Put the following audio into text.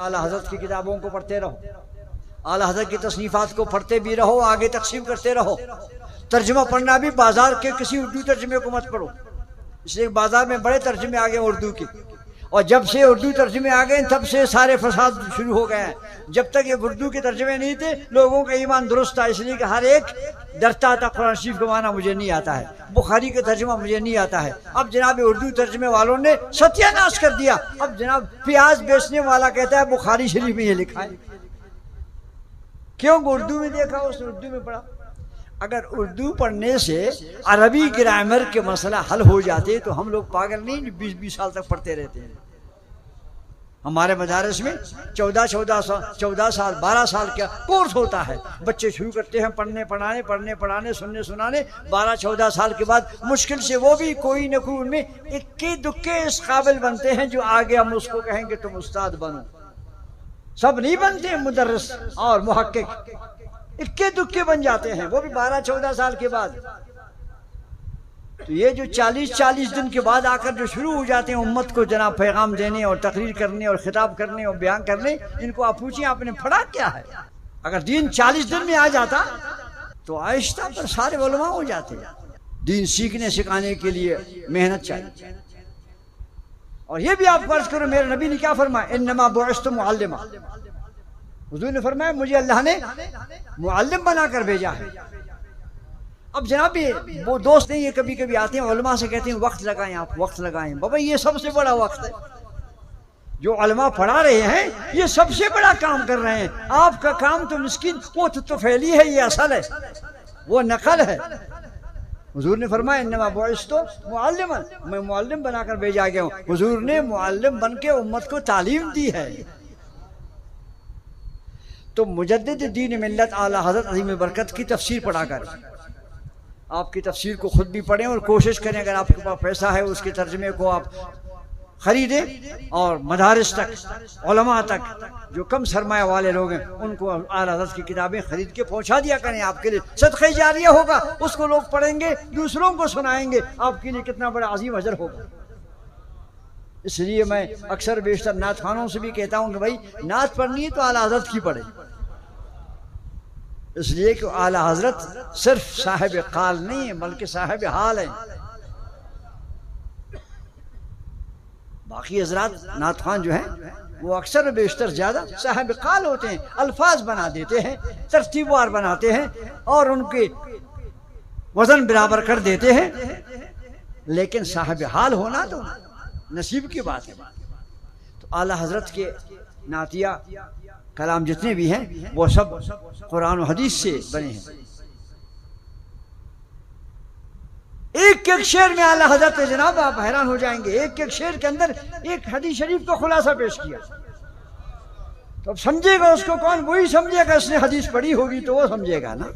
आला हज़रत की किताबों को पढ़ते रहो, आला हज़रत की तसनीफ़ात को पढ़ते भी रहो, आगे तकसीम करते रहो। तर्जुमा पढ़ना भी बाजार के किसी उर्दू तर्जुमे को मत पढ़ो, इसलिए बाजार में बड़े तर्जुमे आ गए उर्दू के, और जब से उर्दू तर्जुमे आ गए तब से सारे फसाद शुरू हो गए हैं। जब तक ये उर्दू के तर्जुमे नहीं थे लोगों का ईमान दुरुस्त था, इसलिए कि हर एक डरता था कुरान शरीफ को माना मुझे नहीं आता है, बुखारी का तर्जुमा मुझे नहीं आता है। अब जनाब उर्दू तर्जुमे वालों ने सत्यानाश कर दिया। अब जनाब प्याज बेचने वाला कहता है बुखारी शरीफ में ये लिखा है, क्यों? उर्दू में देखा, उसने उर्दू में पढ़ा। अगर उर्दू पढ़ने से अरबी ग्रामर के मसला हल हो जाते तो हम लोग पागल नहीं 20-20 साल तक पढ़ते रहते हैं। हमारे मदारस में 14 साल 12 साल का कोर्स होता है, बच्चे शुरू करते हैं पढ़ने पढ़ाने सुनने सुनाने। 12-14 साल के बाद मुश्किल से वो भी कोई न कोई उनमें इक्के दुक्के इस काबिल बनते हैं जो आगे हम उसको कहेंगे तुम उस्ताद बनो। सब नहीं बनते मुदर्रिस और मुहक्किक, इक्के दुक्के बन जाते हैं, वो भी 12-14 साल के बाद। तो ये जो 40-40 दिन के बाद आकर जो शुरू हो जाते हैं उम्मत को जनाब पैगाम देने और तकरीर करने और खिताब करने और बयान करने, इनको आप पूछिए आपने पढ़ा क्या है? अगर दीन 40 दिन में आ जाता तो आहिस्ता पर सारे उलमा हो जाते। दीन सीखने सिखाने के लिए मेहनत चाहिए। और ये भी आप फर्ज करो, मेरे नबी ने क्या फरमाया, इन्नमा बुइस्तु मुअल्लिमा, हुजूर ने फरमाया मुझे अल्लाह ने मुअल्लिम बनाकर भेजा है। अब जनाब वो दोस्त नहीं, ये कभी कभी आते हैं उलमा से कहते हैं वक्त लगाएं, आप वक्त लगाएं। बाबा ये सबसे बड़ा वक्त है, जो उलमा पढ़ा रहे हैं ये सबसे बड़ा काम कर रहे हैं। आपका काम तो मिस्किन वो तो फैली है, ये असल है, वो नकल है। हुजूर ने फरमाया इन्नमा बुइस्तु मुअल्लिमन, मैं मुअल्लिम बनाकर भेजा गया हूँ। हुजूर ने मुअल्लिम बन के उम्मत को तालीम दी है। तो मुजद्दिद दीन मिल्लत आला हज़रत अज़ीम बरकत की तफसीर पढ़ा कर आपकी तफसीर को खुद भी पढ़ें और कोशिश करें अगर आपके पास पैसा है उसके तर्जमे को आप खरीदें और मदारिस तक उलमा तक जो कम सरमाया वाले लोग हैं उनको आला हज़रत की किताबें खरीद के पहुंचा दिया करें। आपके लिए सदक़े जारिया होगा, उसको लोग पढ़ेंगे दूसरों को सुनाएंगे, आपके लिए कितना बड़ा अजीम अजर होगा। इसलिए मैं अक्सर बेशतर नात खानों से भी कहता हूँ कि भाई नात पढ़नी है तो आला हज़रत की पढ़े, इसलिए कि आला हज़रत सिर्फ साहिब काल नहीं है बल्कि साहिब हाल है। बाकी हज़रात नात खान जो हैं वो अक्सर बेशतर ज़्यादा साहिब काल होते हैं, अल्फाज बना देते हैं, तरतीबवार बनाते हैं और उनके वज़न बराबर कर देते हैं, लेकिन साहिब हाल होना तो नसीब की बात है। तो आला हज़रत के नातिया कलाम जितने भी हैं वो सब कुरान और हदीस से बने हैं। एक एक शेर में आला हज़रत जनाब आप हैरान हो जाएंगे, एक एक शेर के अंदर एक हदीस शरीफ का खुलासा पेश किया। तो अब समझेगा उसको कौन? वही समझेगा, इसने हदीस पढ़ी होगी तो वो समझेगा ना।